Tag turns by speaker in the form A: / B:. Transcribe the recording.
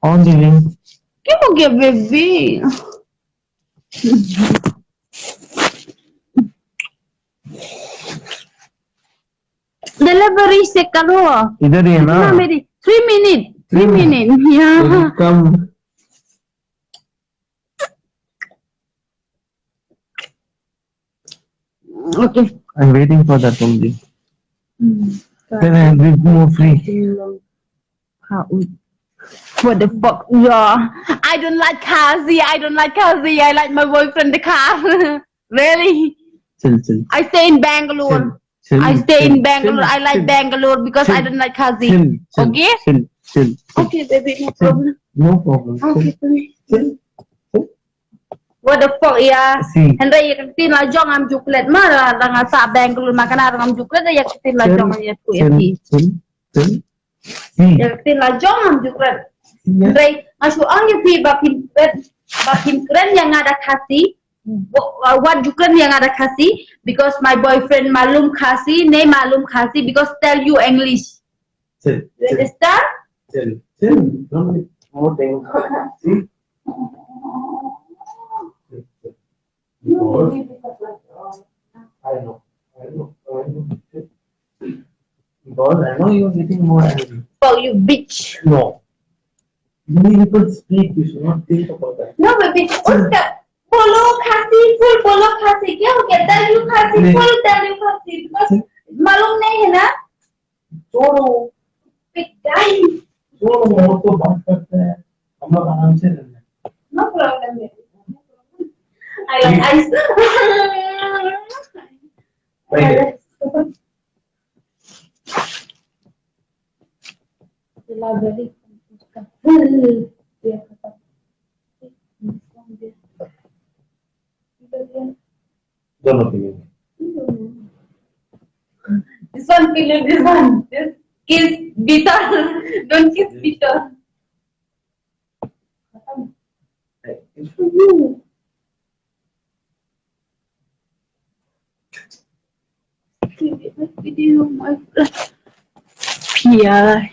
A: On the ring.
B: क्या हो गया बेबी? Delivery से करो.
A: इधर ही है ना?
B: कितना मेरी? 3 minutes. 3 minutes. Yeah.
A: Come.
B: Okay.
A: I'm waiting for that only. Then I will be more free.
B: What the fuck? Yeah. I don't like Kazi. I don't like Kazi. I like my boyfriend, the car. Really?
A: Chill.
B: I stay in Bangalore.
A: Chill.
B: I stay in Bangalore.
A: chill,
B: I like
A: chill,
B: Bangalore because I don't like Kazi.
A: Chill.
B: Okay?
A: Chill.
B: Okay, baby. No problem.
A: No problem.
B: Okay, baby.
A: Chill.
B: What the fuck, ya?
A: See.
B: Henry, ya ketin la jong am juklet mara dengan sa Bangalore makan am juklet ya ketin la jong ya ku ya ti.
A: Chill.
B: Ya ketin la jong am juklet. Henry, asu ang ya pi bakin keren yang ada kasih. What juklet yang ada kasih? Because my boyfriend malum kasih, ne malum kasih because tell you English.
A: Chill.
B: You understand?
A: Chill. Don't make more things. See? I know. Because I know you're getting more angry.
B: Oh, you bitch.
A: No. You could speak, you should not think about that.
B: No, baby. Uska. Polo khasi, full polo khasi. क्या हो गया? Tell you khasi, full tell you khasi. Because मालूम नहीं है ना?
A: छोड़ो
B: Big guy.
A: मोर तो बंद करते हैं हम लोग आराम से रहना है
B: No problem, baby. I like ice.
A: Right.
B: Library उसका full dia kata.
A: दोनों पीएंगे
B: This one pillow, this one. Just kiss bitter. Don't kiss bitter.
A: It's
B: For you. Video, my friend. Yeah.